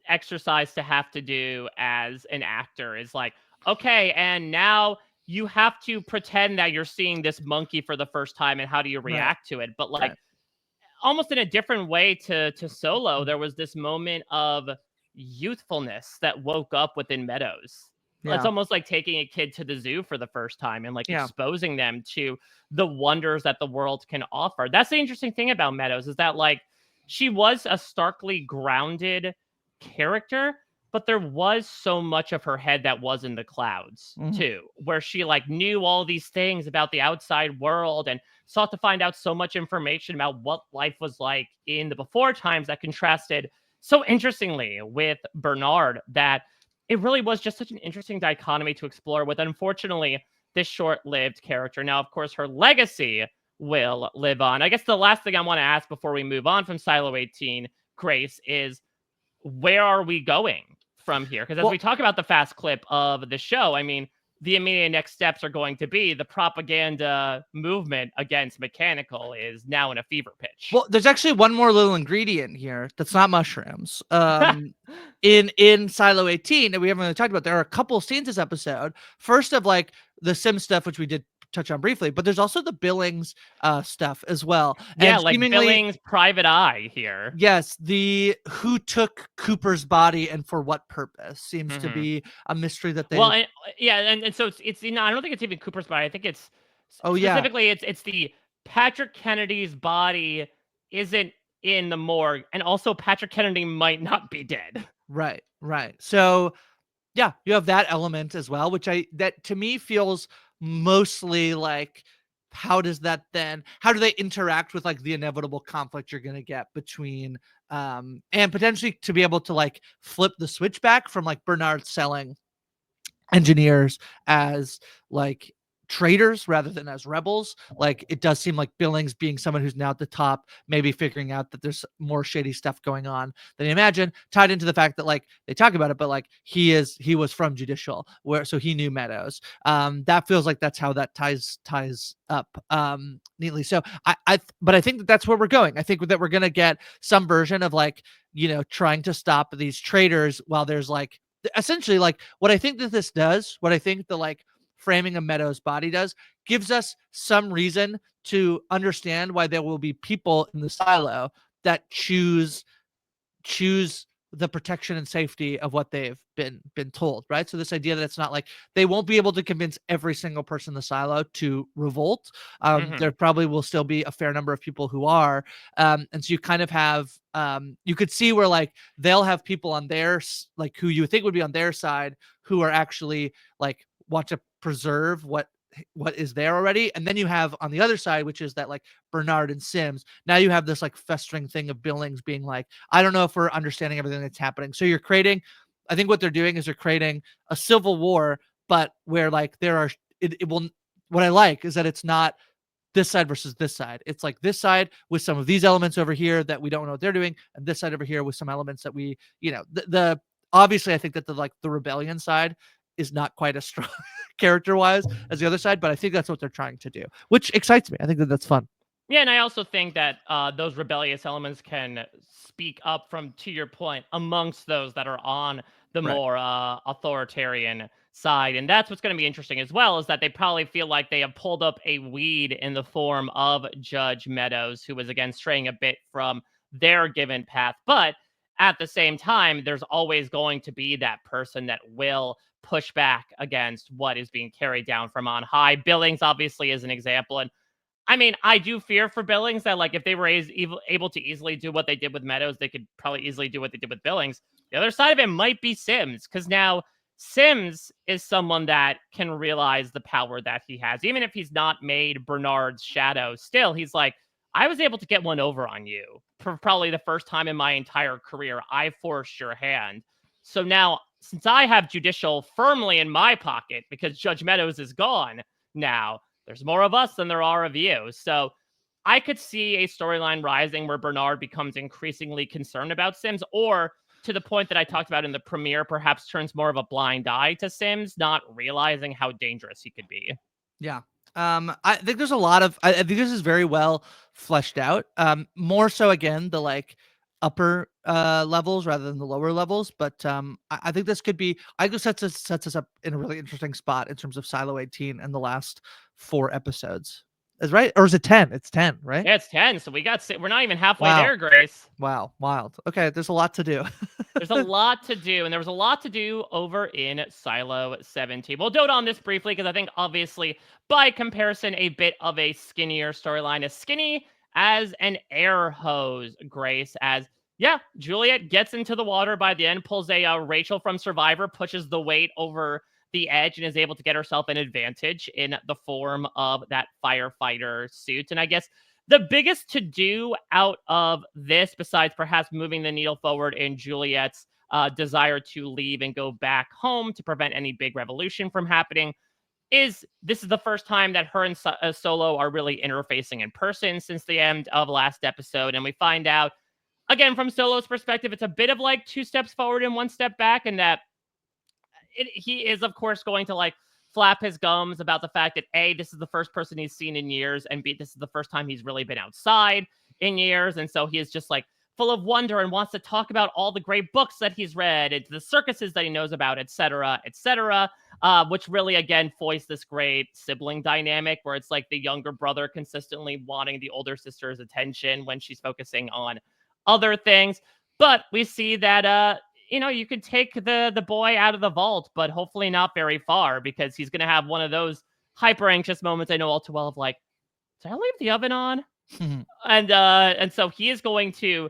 exercise to have to do as an actor. Is like, okay, and now you have to pretend that you're seeing this monkey for the first time, and how do you react to it? But like almost in a different way to Solo, there was this moment of youthfulness that woke up within Meadows. Yeah. It's almost like taking a kid to the zoo for the first time and like exposing them to the wonders that the world can offer. That's the interesting thing about Meadows, is that like she was a starkly grounded character, but there was so much of her head that was in the clouds too, where she like knew all these things about the outside world and sought to find out so much information about what life was like in the before times that contrasted so interestingly with Bernard, that it really was just such an interesting dichotomy to explore with, unfortunately, this short-lived character. Now, of course, her legacy will live on. I guess the last thing I want to ask before we move on from Silo 18, Grace, is where are we going from here? Because as we talk about the fast clip of the show, I mean, the immediate next steps are going to be the propaganda movement against mechanical is now in a fever pitch. Well, there's actually one more little ingredient here that's not mushrooms. In Silo 18 that we haven't really talked about, there are a couple scenes this episode. First of like the sim stuff, which we did touch on briefly, but there's also the Billings stuff as well. Yeah, and like Billings' private eye here. Yes, the who took Cooper's body and for what purpose seems to be a mystery that they. Well, and so it's I don't think it's even Cooper's body. I think it's specifically it's the Patrick Kennedy's body isn't in the morgue, and also Patrick Kennedy might not be dead. Right. So yeah, you have that element as well, which that to me feels mostly like how do they interact with like the inevitable conflict you're going to get between and potentially to be able to like flip the switch back from like Bernard selling engineers as like traitors rather than as rebels. Like it does seem like Billings being someone who's now at the top, maybe figuring out that there's more shady stuff going on than you imagine, tied into the fact that like they talk about it, but like he was from judicial, where so he knew Meadows. That feels like that's how that ties up neatly. So but I think that that's where we're going. I think that we're gonna get some version of like, trying to stop these traitors while there's like essentially like what I think that this does, what I think the like framing of Meadows' body does, gives us some reason to understand why there will be people in the silo that choose the protection and safety of what they've been told, right? So this idea that it's not like they won't be able to convince every single person in the silo to revolt. There probably will still be a fair number of people who are, and so you kind of have you could see where like they'll have people on their like who you think would be on their side who are actually like want to preserve what is there already, and then you have on the other side, which is that like Bernard and Sims, now you have this like festering thing of Billings being like, I don't know if we're understanding everything that's happening. So you're creating, I think what they're doing is they're creating a civil war, but where like there are it will, what I like is that it's not this side versus this side. It's like this side with some of these elements over here that we don't know what they're doing, and this side over here with some elements that we, the obviously I think that the rebellion side is not quite as strong character-wise as the other side, but I think that's what they're trying to do, which excites me. I think that that's fun. Yeah, and I also think that those rebellious elements can speak up from, to your point, amongst those that are on the more authoritarian side. And that's what's going to be interesting as well, is that they probably feel like they have pulled up a weed in the form of Judge Meadows, who was, again, straying a bit from their given path. But at the same time, there's always going to be that person that will push back against what is being carried down from on high. Billings, obviously, is an example. And I mean, I do fear for Billings that, like, if they were able to easily do what they did with Meadows, they could probably easily do what they did with Billings. The other side of it might be Sims, because now Sims is someone that can realize the power that he has. Even if he's not made Bernard's shadow, still, he's like, I was able to get one over on you for probably the first time in my entire career. I forced your hand. So now, since I have judicial firmly in my pocket because Judge Meadows is gone now, there's more of us than there are of you. So I could see a storyline rising where Bernard becomes increasingly concerned about Sims, or to the point that I talked about in the premiere, perhaps turns more of a blind eye to Sims, not realizing how dangerous he could be. Yeah. I think there's a lot of, I think this is very well fleshed out. More so again, the like upper levels rather than the lower levels. But I think this could be, I think this sets us up in a really interesting spot in terms of Silo 18 and the last 4 episodes. Is right? Or is it 10? It's 10, right? Yeah, it's 10. So we're not even halfway Wow. there, Grace. Wow. Wild. Okay. There's a lot to do. There's a lot to do, and there was a lot to do over in Silo 17. We'll dote on this briefly because I think, obviously, by comparison, a bit of a skinnier storyline. As skinny as an air hose, Grace, as, yeah, Juliette gets into the water by the end, pulls a Rachel from Survivor, pushes the weight over the edge, and is able to get herself an advantage in the form of that firefighter suit. And I guess the biggest to do out of this, besides perhaps moving the needle forward in Juliette's desire to leave and go back home to prevent any big revolution from happening, is this is the first time that her and Solo are really interfacing in person since the end of last episode. And we find out, again, from Solo's perspective, it's a bit of like 2 steps forward and 1 step back, and that he is, of course, going to like flap his gums about the fact that A, this is the first person he's seen in years, and B, this is the first time he's really been outside in years. And so he is just like full of wonder and wants to talk about all the great books that he's read and the circuses that he knows about, etc., etc., which really, again, foists this great sibling dynamic where it's like the younger brother consistently wanting the older sister's attention when she's focusing on other things. But we see that, you could take the boy out of the vault, but hopefully not very far, because he's going to have one of those hyper anxious moments I know all too well of like, did I leave the oven on? And so he is going to,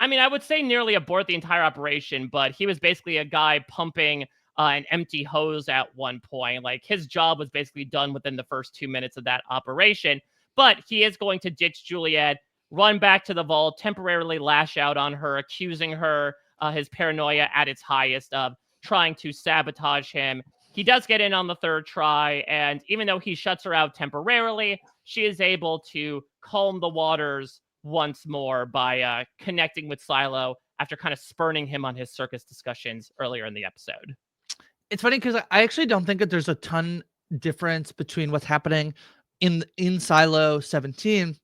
I mean, I would say nearly abort the entire operation, but he was basically a guy pumping an empty hose at one point. Like, his job was basically done within the first 2 minutes of that operation. But he is going to ditch Juliette, run back to the vault, temporarily lash out on her, accusing her, his paranoia at its highest, of trying to sabotage him. He does get in on the third try, and even though he shuts her out temporarily, she is able to calm the waters once more by connecting with Silo after kind of spurning him on his circus discussions earlier in the episode. It's funny because I actually don't think that there's a ton difference between what's happening in Silo 17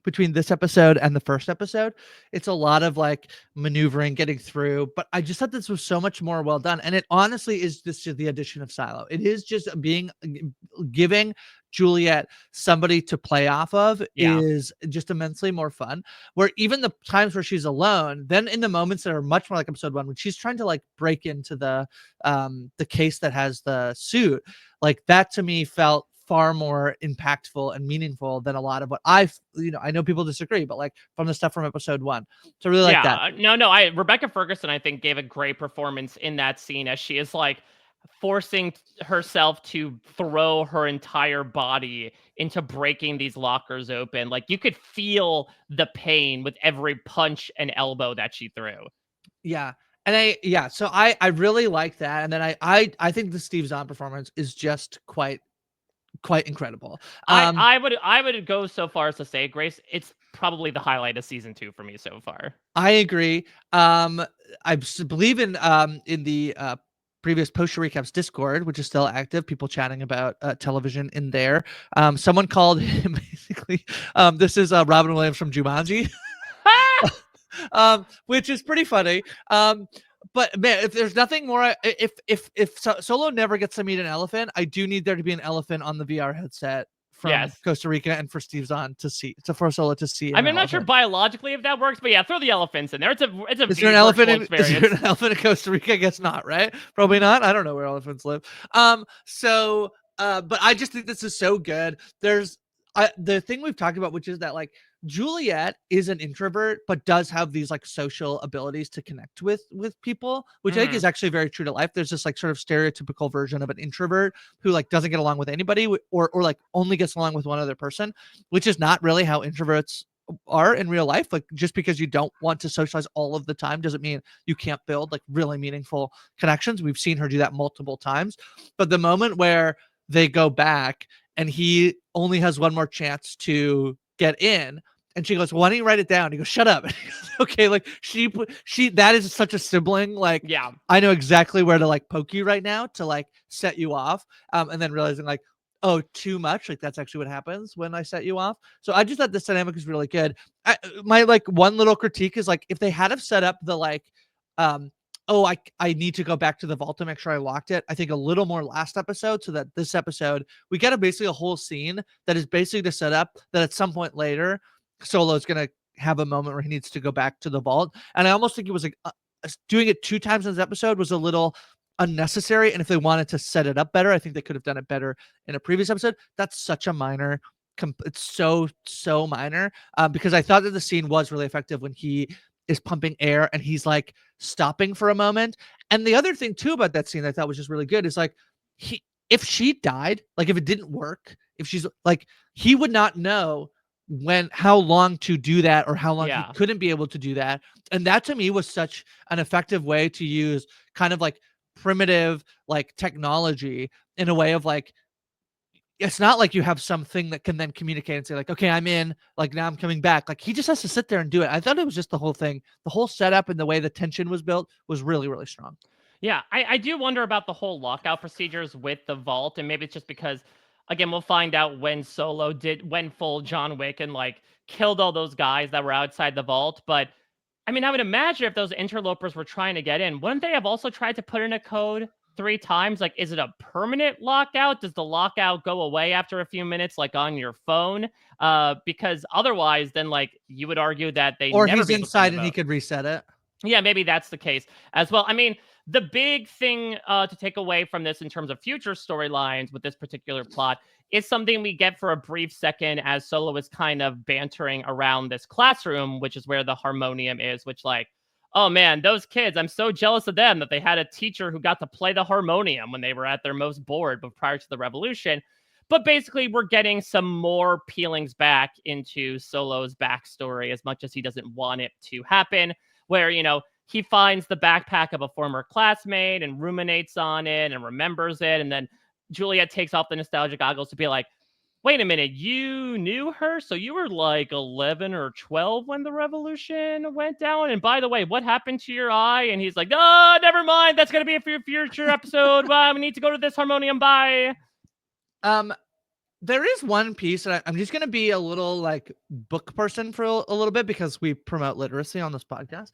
between this episode and the first episode. It's a lot of like maneuvering, getting through, but I just thought this was so much more well done. And it honestly is just the addition of Silo. It is just giving Juliette somebody to play off of is just immensely more fun. Where even the times where she's alone, then in the moments that are much more like episode 1, when she's trying to like break into the case that has the suit, like that to me felt far more impactful and meaningful than a lot of what I know people disagree, but like from the stuff from episode 1. So I really like that. No, Rebecca Ferguson, I think, gave a great performance in that scene as she is like forcing herself to throw her entire body into breaking these lockers open. Like, you could feel the pain with every punch and elbow that she threw. Yeah. And so I really like that. And then I think the Steve Zahn performance is just quite incredible. I would go so far as to say, Grace, it's probably the highlight of season 2 for me so far. I agree. I believe in the previous post recaps Discord, which is still active, people chatting about television in there. Someone called him basically. This is Robin Williams from Jumanji, which is pretty funny. But man, if there's nothing more, if Solo never gets to meet an elephant, I do need there to be an elephant on the VR headset from Costa Rica and for Steve Zahn for Solo to see. I mean, I'm not sure biologically if that works, but yeah, throw the elephants in there. It's a is there an elephant in Costa Rica? I guess not, right? Probably not. I don't know where elephants live. But I just think this is so good. There's the thing we've talked about, which is that like Juliette is an introvert, but does have these like social abilities to connect with people, which I think is actually very true to life. There's this like sort of stereotypical version of an introvert who like doesn't get along with anybody or like only gets along with one other person, which is not really how introverts are in real life. Like, just because you don't want to socialize all of the time doesn't mean you can't build like really meaningful connections. We've seen her do that multiple times. But the moment where they go back and he only has one more chance to get in, and she goes, "Why don't you write it down?" He goes, "Shut up." And he goes, okay, like she that is such a sibling. Like, I know exactly where to like poke you right now to like set you off. And then realizing like, oh, too much. Like, that's actually what happens when I set you off. So I just thought this dynamic is really good. My like one little critique is like, if they had have set up the like, I need to go back to the vault to make sure I locked it, I think a little more last episode, so that this episode we get basically a whole scene that is basically to set up that at some point later Solo's gonna have a moment where he needs to go back to the vault. And I almost think it was like doing it 2 times in this episode was a little unnecessary. And if they wanted to set it up better, I think they could have done it better in a previous episode. That's such a minor it's so minor, because I thought that the scene was really effective when he is pumping air and he's like stopping for a moment. And the other thing too about that scene that I thought was just really good is like, if she died, like if it didn't work, if she's like, he would not know how long to do that or how long he couldn't be able to do that. And that to me was such an effective way to use kind of like primitive like technology in a way of like, it's not like you have something that can then communicate and say like, okay, I'm in, like now I'm coming back. Like, he just has to sit there and do it. I thought it was just the whole thing, the whole setup and the way the tension was built was really, really strong. Yeah, I do wonder about the whole lockout procedures with the vault, and maybe it's just because, again, we'll find out when Solo went full John Wick and like killed all those guys that were outside the vault. But I mean, I would imagine if those interlopers were trying to get in, wouldn't they have also tried to put in a code 3 times? Like, is it a permanent lockout? Does the lockout go away after a few minutes, like on your phone? Because otherwise, then like you would argue that they or he's inside and he could reset it. Yeah, maybe that's the case as well. I mean, the big thing to take away from this in terms of future storylines with this particular plot is something we get for a brief second as Solo is kind of bantering around this classroom, which is where the harmonium is, which like, Oh man, those kids, I'm so jealous of them that they had a teacher who got to play the harmonium when they were at their most bored, but prior to the revolution. But basically, we're getting some more peelings back into Solo's backstory as much as he doesn't want it to happen, where, he finds the backpack of a former classmate and ruminates on it and remembers it. And then Juliette takes off the nostalgia goggles to be like, wait a minute, you knew her? So you were like 11 or 12 when the revolution went down? And by the way, what happened to your eye? And he's like, oh, never mind. That's going to be for your future episode. Well, we need to go to this harmonium. Bye. There is one piece, and I'm just going to be a little like book person for a little bit because we promote literacy on this podcast,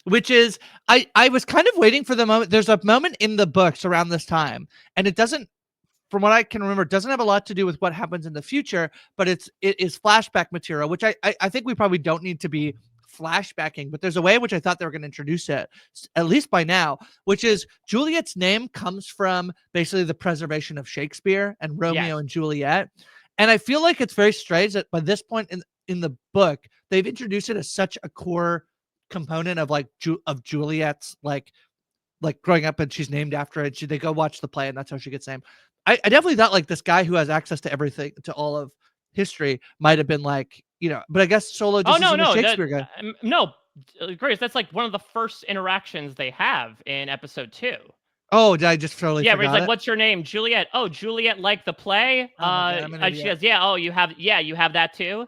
which is I was kind of waiting for the moment. There's a moment in the books around this time, and it doesn't, from what I can remember, doesn't have a lot to do with what happens in the future, but it is flashback material, which I think we probably don't need to be flashbacking, but there's a way in which I thought they were going to introduce it, at least by now, which is Juliet's name comes from basically the preservation of Shakespeare and Romeo and Juliet. And I feel like it's very strange that by this point in the book, they've introduced it as such a core component of like of Juliet's like growing up, and she's named after it. They go watch the play and that's how she gets named. I definitely thought like this guy who has access to everything, to all of history, might have been like, but I guess Solo just isn't a Shakespeare guy. No, Grace, that's like one of the first interactions they have in episode 2. Oh, did I just totally forgot? Yeah, where he's like, what's your name? Juliette. Oh, Juliette, like the play? And she goes, yeah, oh, you have that too?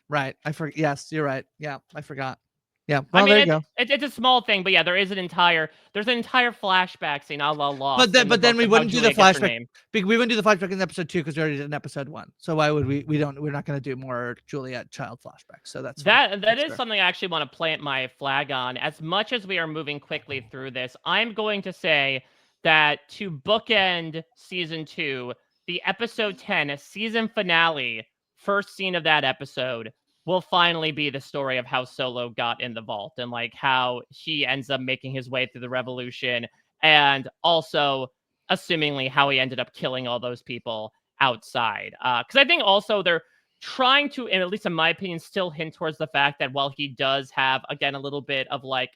Right. I forgot. Yes, you're right. Yeah, I forgot. Yeah, well, there you go. It's a small thing, but yeah, there's an enther flashback scene, a la Lost. But then we wouldn't do the flashback. We wouldn't do the flashback in episode 2 because we already did in episode 1. So why would we? We're not going to do more Juliette child flashbacks. So that's that is something I actually want to plant my flag on. As much as we are moving quickly through this, I'm going to say that to bookend season 2, the episode 10 season finale, first scene of that episode, will finally be the story of how Solo got in the vault and like how he ends up making his way through the revolution, and also assumingly how he ended up killing all those people outside. Because I think also they're trying to, and at least in my opinion, still hint towards the fact that while he does have, again, a little bit of like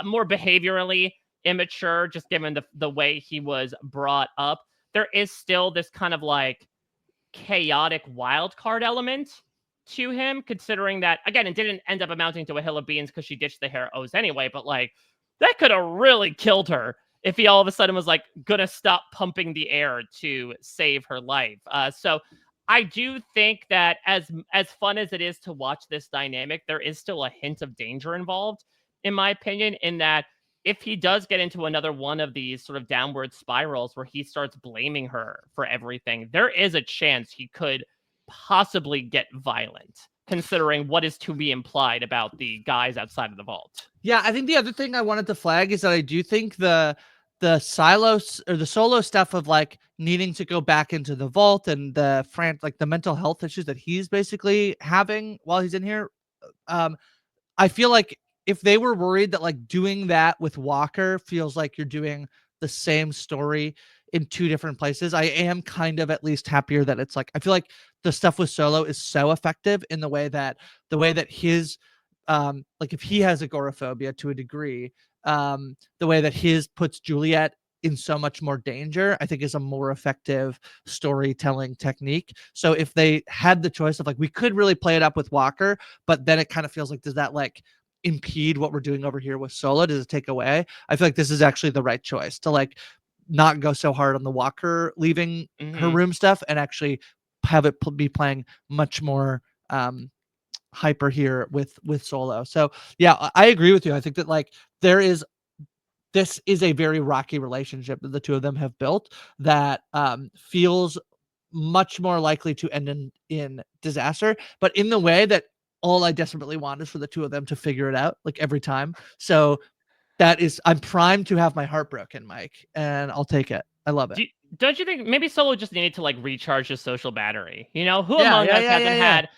more behaviorally immature, just given the way he was brought up, there is still this kind of like chaotic wild card element to him, considering that, again, it didn't end up amounting to a hill of beans because she ditched the hair O's anyway, but like that could have really killed her if he all of a sudden was like gonna stop pumping the air to save her life. So I do think that as fun as it is to watch this dynamic, there is still a hint of danger involved, in my opinion, in that if he does get into another one of these sort of downward spirals where he starts blaming her for everything, there is a chance he could possibly get violent, considering what is to be implied about the guys outside of the vault. Yeah, I think the other thing I wanted to flag is that I do think the silos or the Solo stuff of like needing to go back into the vault and the mental health issues that he's basically having while he's in here. I feel like if they were worried that like doing that with Walker feels like you're doing the same story in 2 different places, I am kind of at least happier that it's like, I feel like the stuff with Solo is so effective in the way that his like if he has agoraphobia to a degree, the way that his puts Juliette in so much more danger, I think is a more effective storytelling technique. So if they had the choice of like, we could really play it up with Walker, but then it kind of feels like, does that like impede what we're doing over here with Solo? Does it take away? I feel like this is actually the right choice to like not go so hard on the Walker leaving her room stuff and actually have it be playing much more hyper here with Solo. So yeah, I agree with you. I think that like this is a very rocky relationship that the two of them have built that feels much more likely to end in disaster, but in the way that all I desperately want is for the two of them to figure it out like every time. So I'm primed to have my heart broken, Mike, and I'll take it. I love it. Don't you think maybe Solo just needed to like recharge his social battery? Who among us hasn't had?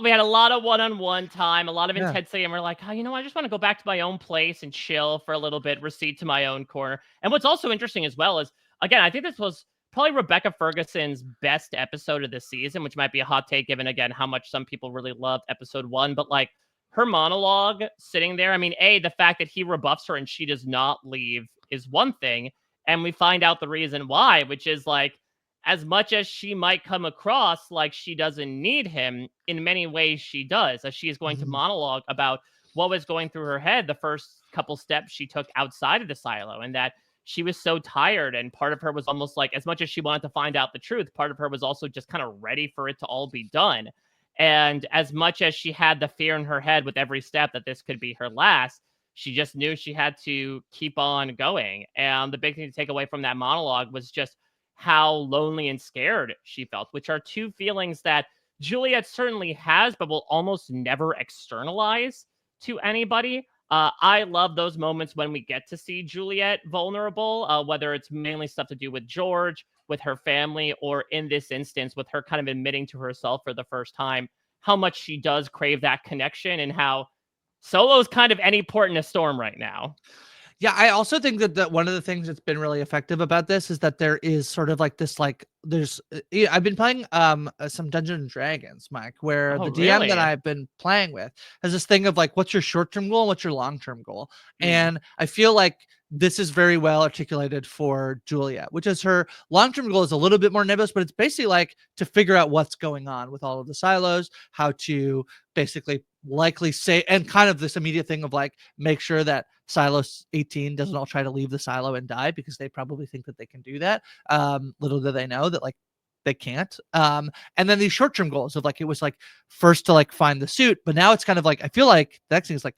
We had a lot of one-on-one time, a lot of intensity, and we're like, I just want to go back to my own place and chill for a little bit, recede to my own corner. And what's also interesting as well is, again, I think this was probably Rebecca Ferguson's best episode of the season, which might be a hot take given, again, how much some people really loved episode 1, but like her monologue sitting there, I mean, the fact that he rebuffs her and she does not leave is one thing. And we find out the reason why, which is like, as much as she might come across like she doesn't need him, in many ways she does, as she is going to Mhm. monologue about what was going through her head the first couple steps she took outside of the silo, and that she was so tired. And part of her was almost like, as much as she wanted to find out the truth, part of her was also just kind of ready for it to all be done. And as much as she had the fear in her head with every step that this could be her last, she just knew she had to keep on going. And the big thing to take away from that monologue was just how lonely and scared she felt, which are two feelings that Juliette certainly has, but will almost never externalize to anybody. I love those moments when we get to see Juliette vulnerable, whether it's mainly stuff to do with George, with her family, or in this instance, with her kind of admitting to herself for the first time how much she does crave that connection, and how Solo's kind of any port in a storm right now. Yeah, I also think that one of the things that's been really effective about this is that there is sort of like this, like, there's I've been playing some Dungeons and Dragons, Mike, where Oh, the DM that really? I've been playing with has this thing of like, what's your short-term goal and what's your long-term goal? Mm. And I feel like this is very well articulated for Juliet, which is her long-term goal is a little bit more nebulous, but it's basically like to figure out what's going on with all of the silos, how to basically likely say, and kind of this immediate thing of like, make sure that Silo 18 doesn't all try to leave the silo and die, because they probably think that they can do that. Little do they know that like they can't. And then these short-term goals of like, it was like first to like find the suit, but now it's kind of like, I feel like the next thing is like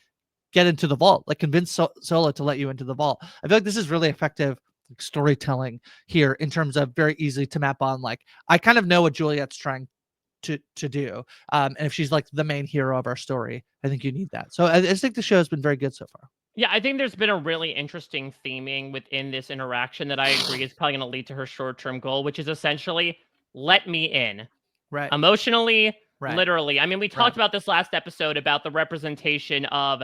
get into the vault, like convince Solo to let you into the vault. I feel like this is really effective storytelling here in terms of very easy to map on. Like, I kind of know what Juliet's trying to do. And if she's like the main hero of our story, I think you need that. So I just think the show has been very good so far. Yeah, I think there's been a really interesting theming within this interaction that I agree is probably going to lead to her short-term goal, which is essentially let me in. Right. Emotionally, Right. literally. I mean, we Right. talked about this last episode about the representation of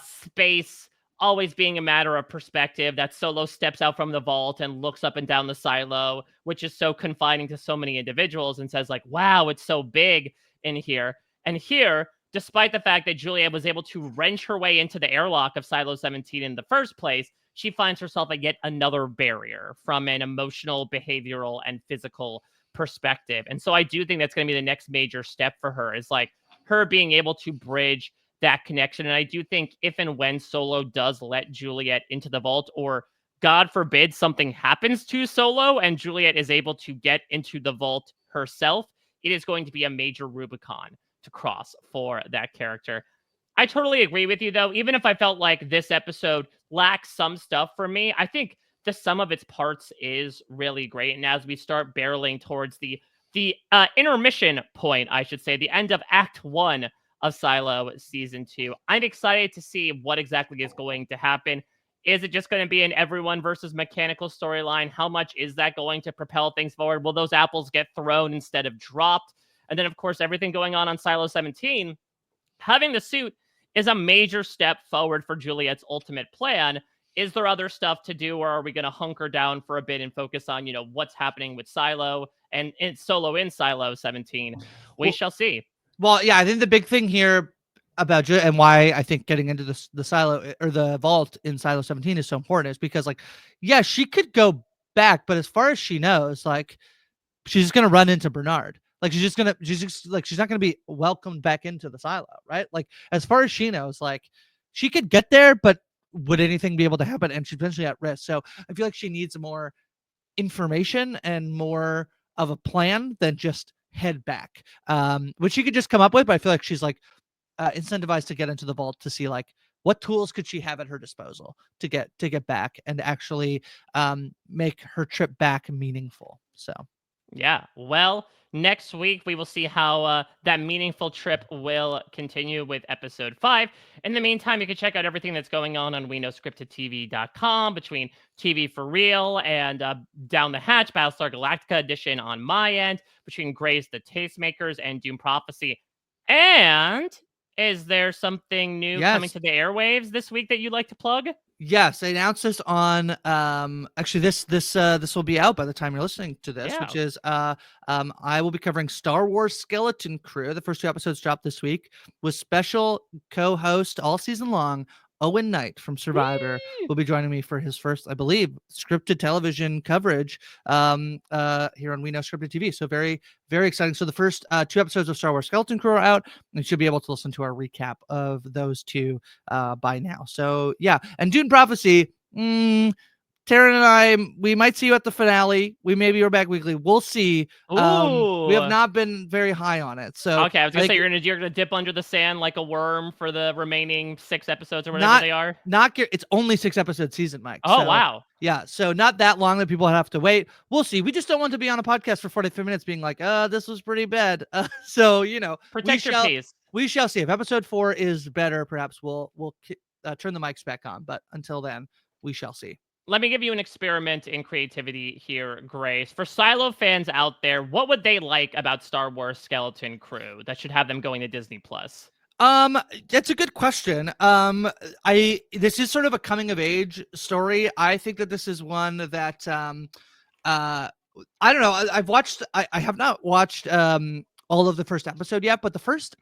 space always being a matter of perspective, that Solo steps out from the vault and looks up and down the silo, which is so confining to so many individuals, and says like, wow, it's so big in here. And here, despite the fact that Juliette was able to wrench her way into the airlock of Silo 17 in the first place, she finds herself at yet another barrier from an emotional, behavioral, and physical perspective. And so I do think that's going to be the next major step for her, is like her being able to bridge that connection. And I do think if and when Solo does let Juliette into the vault, or God forbid something happens to Solo and Juliette is able to get into the vault herself, it is going to be a major Rubicon to cross for that character. I totally agree with you, though. Even if I felt like this episode lacks some stuff for me, I think the sum of its parts is really great. And as we start barreling towards the intermission point, I should say, the end of Act 1 of Silo Season 2, I'm excited to see what exactly is going to happen. Is it just going to be an everyone versus mechanical storyline? How much is that going to propel things forward? Will those apples get thrown instead of dropped? And then, of course, everything going on Silo 17, having the suit is a major step forward for Juliet's ultimate plan. Is there other stuff to do, or are we going to hunker down for a bit and focus on, what's happening with Silo and Solo in Silo 17? We Well, shall see. well, yeah, I think the big thing here about Juliet, and why I think getting into the silo or the vault in Silo 17 is so important, is because like, yeah, she could go back, but as far as she knows, like, she's just gonna run into Bernard. Like, she's just like, she's not gonna be welcomed back into the silo, right? Like, as far as she knows, like, she could get there, but would anything be able to happen? And she's potentially at risk. So I feel like she needs more information and more of a plan than just head back, which she could just come up with. But I feel like she's like incentivized to get into the vault to see like what tools could she have at her disposal to get back and actually make her trip back meaningful. So Yeah. Well, next week we will see how that meaningful trip will continue with episode 5. In the meantime, you can check out everything that's going on WeKnowScriptedTV.com, between TV for Real and Down the Hatch, Battlestar Galactica edition on my end, between Grace the Tastemakers and Doom Prophecy. And is there something new coming yes, to the airwaves this week that you'd like to plug? Yes, they announced this on actually this will be out by the time you're listening to this, which Yeah. is I will be covering Star Wars Skeleton Crew. The first 2 episodes dropped this week with special co-host all season long Owen Knight from Survivor Whee! will be joining me for his first, I believe, scripted television coverage here on We Know Scripted TV. So very, very exciting. So the first 2 episodes of Star Wars Skeleton Crew are out, and you should be able to listen to our recap of those 2 by now. So yeah, and Dune Prophecy. Taryn and I, we might see you at the finale. We maybe are back weekly. We'll see. We have Ooh. not been very high on it. So Okay, I was I gonna say think you're gonna dip under the sand like a worm for the remaining 6 episodes or whatever not they are. it's only 6 episode season, Mike. Oh So wow. yeah, so not that long that people have to wait. We'll see. We just don't want to be on a podcast for 45 minutes being like, this was pretty bad. So Protect your peace. we shall see. If episode 4 is better, perhaps we'll turn the mics back on. But until then, we shall see. Let me give you an experiment in creativity here, Grace. For Silo fans out there, what would they like about Star Wars Skeleton Crew that should have them going to Disney Plus? That's a good question. This is sort of a coming of age story. I think that this is one that I don't know. I have not watched all of the first episode yet, but the first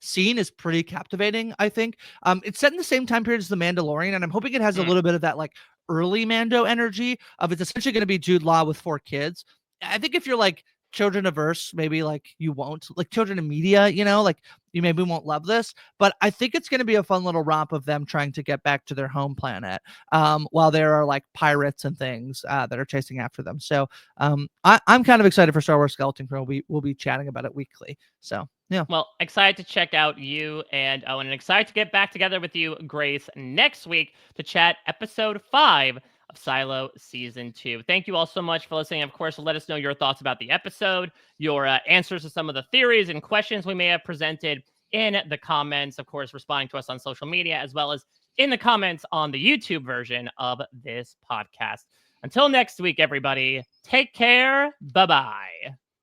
scene is pretty captivating, I think. It's set in the same time period as The Mandalorian, and I'm hoping it has a little bit of that like early Mando energy of it's essentially going to be Jude Law with 4 kids. I think if you're like children averse, maybe like you won't like children in media, like you maybe won't love this, but I think it's going to be a fun little romp of them trying to get back to their home planet while there are like pirates and things that are chasing after them. So I'm kind of excited for Star Wars Skeleton Crew. We'll be chatting about it weekly. So yeah. Well, excited to check out you and Owen, and excited to get back together with you, Grace, next week to chat episode 5 of Silo Season 2. Thank you all so much for listening. Of course, let us know your thoughts about the episode, your answers to some of the theories and questions we may have presented in the comments. Of course, responding to us on social media, as well as in the comments on the YouTube version of this podcast. Until next week, everybody, take care. Bye-bye.